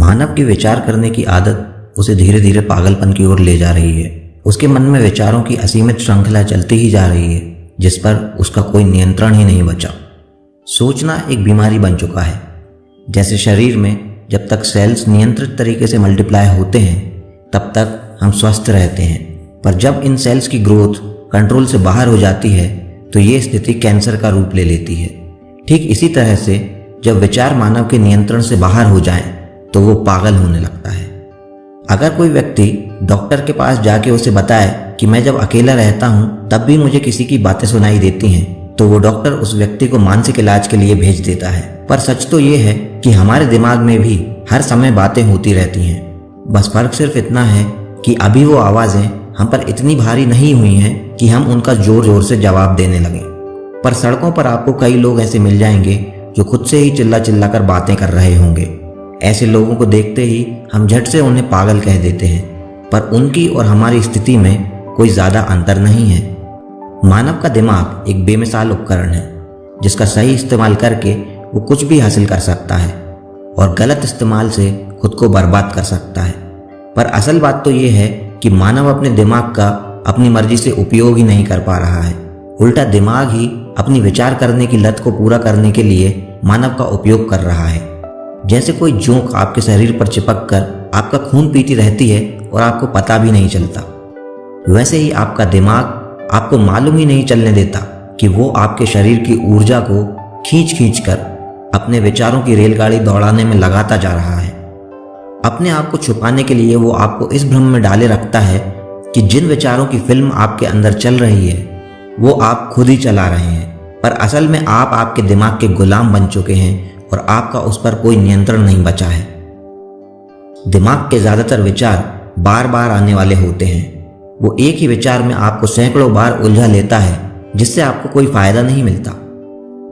मानव की विचार करने की आदत उसे धीरे धीरे पागलपन की ओर ले जा रही है। उसके मन में विचारों की असीमित श्रृंखला चलती ही जा रही है, जिस पर उसका कोई नियंत्रण ही नहीं बचा। सोचना एक बीमारी बन चुका है। जैसे शरीर में जब तक सेल्स नियंत्रित तरीके से मल्टीप्लाई होते हैं तब तक हम स्वस्थ रहते हैं, पर जब इन सेल्स की ग्रोथ कंट्रोल से बाहर हो जाती है तो ये स्थिति कैंसर का रूप ले लेती है। ठीक इसी तरह से जब विचार मानव के नियंत्रण से बाहर हो जाएं तो वो पागल होने लगता है। अगर कोई व्यक्ति डॉक्टर के पास जाके उसे बताए कि मैं जब अकेला रहता हूँ तब भी मुझे किसी की बातें सुनाई देती हैं, तो वो डॉक्टर उस व्यक्ति को मानसिक इलाज के लिए भेज देता है। पर सच तो ये है कि हमारे दिमाग में भी हर समय बातें होती रहती हैं। बस फर्क सिर्फ इतना है कि अभी वो आवाज़ें हम पर इतनी भारी नहीं हुई हैं कि हम उनका जोर जोर से जवाब देने लगें। पर सड़कों पर आपको कई लोग ऐसे मिल जाएंगे जो खुद से ही चिल्ला चिल्ला कर बातें कर रहे होंगे। ऐसे लोगों को देखते ही हम झट से उन्हें पागल कह देते हैं, पर उनकी और हमारी स्थिति में कोई ज़्यादा अंतर नहीं है। मानव का दिमाग एक बेमिसाल उपकरण है जिसका सही इस्तेमाल करके वो कुछ भी हासिल कर सकता है और गलत इस्तेमाल से खुद को बर्बाद कर सकता है। पर असल बात तो ये है कि मानव अपने दिमाग का अपनी मर्जी से उपयोग ही नहीं कर पा रहा है। उल्टा दिमाग ही अपनी विचार करने की लत को पूरा करने के लिए मानव का उपयोग कर रहा है। जैसे कोई जोंक आपके शरीर पर चिपक कर आपका खून पीती रहती है और आपको पता भी नहीं चलता, वैसे ही आपका दिमाग आपको मालूम ही नहीं चलने देता कि वो आपके शरीर की ऊर्जा को खींच खींच कर अपने विचारों की रेलगाड़ी दौड़ाने में लगाता जा रहा है। अपने आप को छुपाने के लिए वो आपको इस भ्रम में डाले रखता है कि जिन विचारों की फिल्म आपके अंदर चल रही है वो आप खुद ही चला रहे हैं, पर असल में आप आपके दिमाग के गुलाम बन चुके हैं और आपका उस पर कोई नियंत्रण नहीं बचा है। दिमाग के ज़्यादातर विचार बार बार आने वाले होते हैं। वो एक ही विचार में आपको सैकड़ों बार उलझा लेता है जिससे आपको कोई फायदा नहीं मिलता।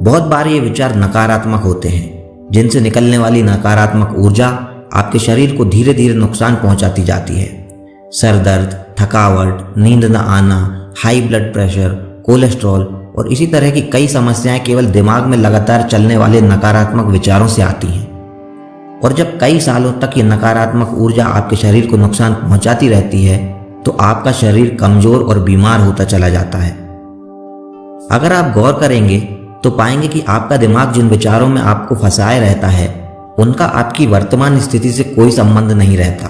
बहुत बार ये विचार नकारात्मक होते हैं जिनसे निकलने वाली नकारात्मक ऊर्जा आपके शरीर को धीरे धीरे नुकसान पहुंचाती जाती है। सर दर्द, थकावट, नींद न आना, हाई ब्लड प्रेशर, कोलेस्ट्रॉल और इसी तरह की कई समस्याएं केवल दिमाग में लगातार चलने वाले नकारात्मक विचारों से आती हैं। और जब कई सालों तक ये नकारात्मक ऊर्जा आपके शरीर को नुकसान पहुंचाती रहती है तो आपका शरीर कमजोर और बीमार होता चला जाता है। अगर आप गौर करेंगे तो पाएंगे कि आपका दिमाग जिन विचारों में आपको फंसाए रहता है उनका आपकी वर्तमान स्थिति से कोई संबंध नहीं रहता।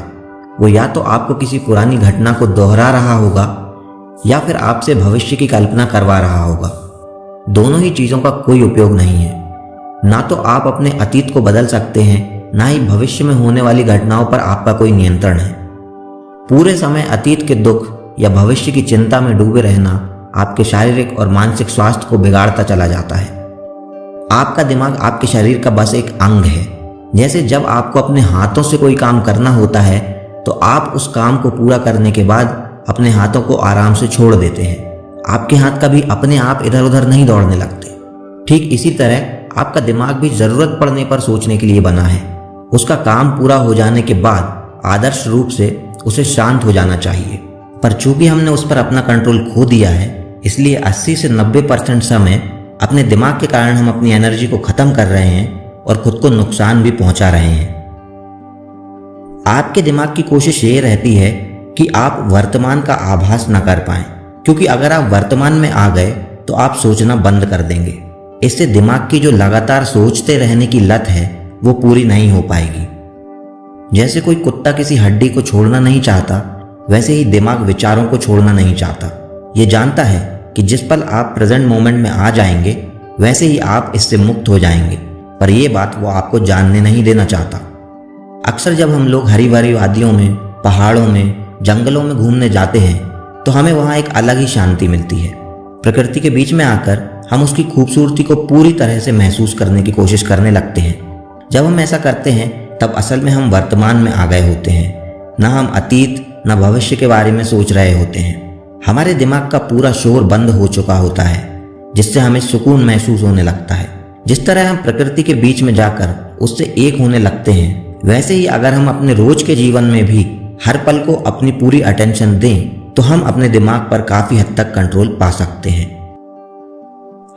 वो या तो आपको किसी पुरानी घटना को दोहरा रहा होगा या फिर आपसे भविष्य की कल्पना करवा रहा होगा। दोनों ही चीज़ों का कोई उपयोग नहीं है। ना तो आप अपने अतीत को बदल सकते हैं, ना ही भविष्य में होने वाली घटनाओं पर आपका कोई नियंत्रण है। पूरे समय अतीत के दुख या भविष्य की चिंता में डूबे रहना आपके शारीरिक और मानसिक स्वास्थ्य को बिगाड़ता चला जाता है। आपका दिमाग आपके शरीर का बस एक अंग है। जैसे जब आपको अपने हाथों से कोई काम करना होता है तो आप उस काम को पूरा करने के बाद अपने हाथों को आराम से छोड़ देते हैं। आपके हाथ कभी अपने आप इधर उधर नहीं दौड़ने लगते। ठीक इसी तरह आपका दिमाग भी जरूरत पड़ने पर सोचने के लिए बना है। उसका काम पूरा हो जाने के बाद आदर्श रूप से उसे शांत हो जाना चाहिए, पर चूंकि हमने उस पर अपना कंट्रोल खो दिया है इसलिए 80 से 90% समय अपने दिमाग के कारण हम अपनी एनर्जी को खत्म कर रहे हैं और खुद को नुकसान भी पहुंचा रहे हैं। आपके दिमाग की कोशिश ये रहती है कि आप वर्तमान का आभास न कर पाएं, क्योंकि अगर आप वर्तमान में आ गए तो आप सोचना बंद कर देंगे। इससे दिमाग की जो लगातार सोचते रहने की लत है वो पूरी नहीं हो पाएगी। जैसे कोई कुत्ता किसी हड्डी को छोड़ना नहीं चाहता, वैसे ही दिमाग विचारों को छोड़ना नहीं चाहता। ये जानता है कि जिस पल आप प्रेजेंट मोमेंट में आ जाएंगे वैसे ही आप इससे मुक्त हो जाएंगे, पर यह बात वो आपको जानने नहीं देना चाहता। अक्सर जब हम लोग हरी भरी वादियों में, पहाड़ों में, जंगलों में घूमने जाते हैं तो हमें वहाँ एक अलग ही शांति मिलती है। प्रकृति के बीच में आकर हम उसकी खूबसूरती को पूरी तरह से महसूस करने की कोशिश करने लगते हैं। जब हम ऐसा करते हैं तब असल में हम वर्तमान में आ गए होते हैं। न हम अतीत न भविष्य के बारे में सोच रहे होते हैं। हमारे दिमाग का पूरा शोर बंद हो चुका होता है जिससे हमें सुकून महसूस होने लगता है। जिस तरह हम प्रकृति के बीच में जाकर उससे एक होने लगते हैं, वैसे ही अगर हम अपने रोज के जीवन में भी हर पल को अपनी पूरी अटेंशन दें तो हम अपने दिमाग पर काफी हद तक कंट्रोल पा सकते हैं।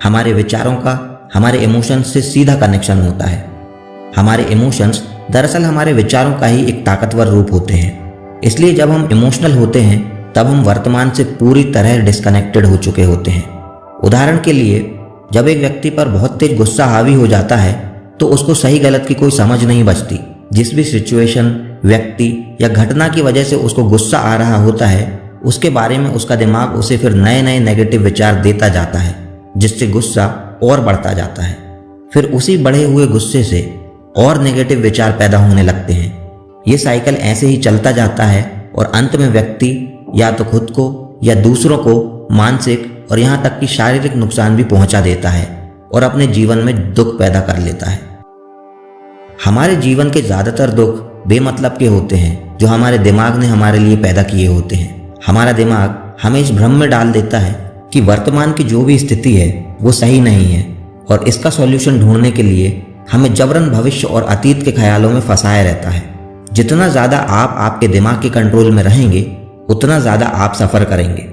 हमारे विचारों का हमारे इमोशंस से सीधा कनेक्शन होता है। हमारे इमोशंस दरअसल हमारे विचारों का ही एक ताकतवर रूप होते हैं। इसलिए जब हम इमोशनल होते हैं तब हम वर्तमान से पूरी तरह डिस्कनेक्टेड हो चुके होते हैं। उदाहरण के लिए, जब एक व्यक्ति पर बहुत तेज गुस्सा हावी हो जाता है तो उसको सही गलत की कोई समझ नहीं बचती। जिस भी सिचुएशन, व्यक्ति या घटना की वजह से उसको गुस्सा आ रहा होता है, उसके बारे में उसका दिमाग उसे फिर नए नए नेगेटिव विचार देता जाता है, जिससे गुस्सा और बढ़ता जाता है। फिर उसी बढ़े हुए गुस्से से और नेगेटिव विचार पैदा होने लगते हैं। ये साइकिल ऐसे ही चलता जाता है और अंत में व्यक्ति या तो खुद को या दूसरों को मानसिक और यहाँ तक कि शारीरिक नुकसान भी पहुंचा देता है और अपने जीवन में दुख पैदा कर लेता है। हमारे जीवन के ज़्यादातर दुख बेमतलब के होते हैं जो हमारे दिमाग ने हमारे लिए पैदा किए होते हैं। हमारा दिमाग हमें इस भ्रम में डाल देता है कि वर्तमान की जो भी स्थिति है वो सही नहीं है और इसका सॉल्यूशन ढूंढने के लिए हमें जबरन भविष्य और अतीत के ख्यालों में फंसाया रहता है। जितना ज़्यादा आप आपके दिमाग के कंट्रोल में रहेंगे उतना ज़्यादा आप सफ़र करेंगे।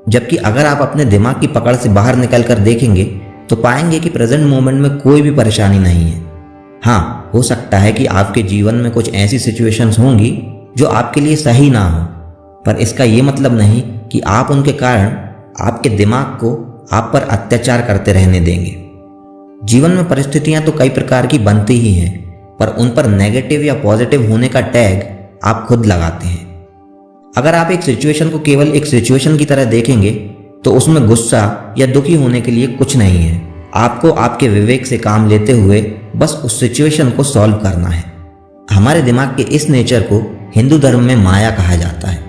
जबकि अगर आप अपने दिमाग की पकड़ से बाहर निकल कर देखेंगे तो पाएंगे कि प्रेजेंट मोमेंट में कोई भी परेशानी नहीं है। हाँ, हो सकता है कि आपके जीवन में कुछ ऐसी सिचुएशंस होंगी जो आपके लिए सही ना हो, पर इसका ये मतलब नहीं कि आप उनके कारण आपके दिमाग को आप पर अत्याचार करते रहने देंगे। जीवन में परिस्थितियां तो कई प्रकार की बनती ही हैं, पर उन पर नेगेटिव या पॉजिटिव होने का टैग आप खुद लगाते हैं। अगर आप एक सिचुएशन को केवल एक सिचुएशन की तरह देखेंगे तो उसमें गुस्सा या दुखी होने के लिए कुछ नहीं है। आपको आपके विवेक से काम लेते हुए बस उस सिचुएशन को सॉल्व करना है। हमारे दिमाग के इस नेचर को हिंदू धर्म में माया कहा जाता है।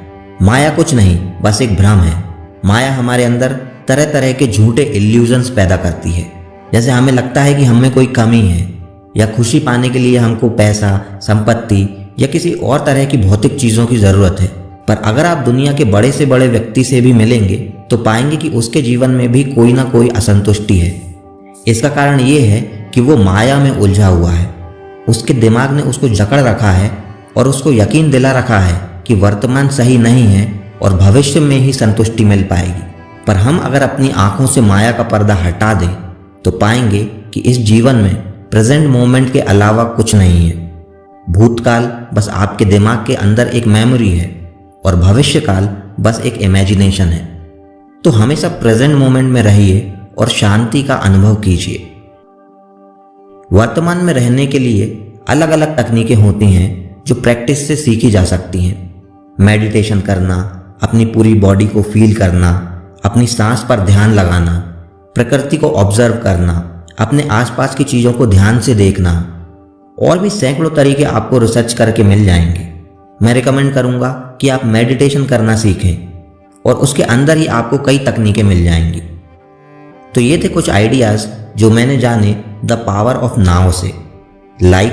माया कुछ नहीं, बस एक भ्रम है। माया हमारे अंदर तरह तरह के झूठे इल्यूजन्स पैदा करती है। जैसे हमें लगता है कि हमें कोई कमी है या खुशी पाने के लिए हमको पैसा, संपत्ति या किसी और तरह की भौतिक चीज़ों की ज़रूरत है। पर अगर आप दुनिया के बड़े से बड़े व्यक्ति से भी मिलेंगे तो पाएंगे कि उसके जीवन में भी कोई ना कोई असंतुष्टि है। इसका कारण ये है कि वो माया में उलझा हुआ है। उसके दिमाग ने उसको जकड़ रखा है और उसको यकीन दिला रखा है कि वर्तमान सही नहीं है और भविष्य में ही संतुष्टि मिल पाएगी। पर हम अगर अपनी आंखों से माया का पर्दा हटा दें तो पाएंगे कि इस जीवन में प्रेजेंट मोमेंट के अलावा कुछ नहीं है। भूतकाल बस आपके दिमाग के अंदर एक मेमोरी है और भविष्यकाल बस एक इमेजिनेशन है। तो हमेशा प्रेजेंट मोमेंट में रहिए और शांति का अनुभव कीजिए। वर्तमान में रहने के लिए अलग अलग तकनीकें होती हैं जो प्रैक्टिस से सीखी जा सकती हैं। मेडिटेशन करना, अपनी पूरी बॉडी को फील करना, अपनी सांस पर ध्यान लगाना, प्रकृति को ऑब्जर्व करना, अपने आसपास की चीज़ों को ध्यान से देखना, और भी सैकड़ों तरीके आपको रिसर्च करके मिल जाएंगे। मैं रिकमेंड करूंगा कि आप मेडिटेशन करना सीखें और उसके अंदर ही आपको कई तकनीकें मिल जाएंगी। तो ये थे कुछ आइडियाज़ जो मैंने जाने द पावर ऑफ नाउ से। लाइक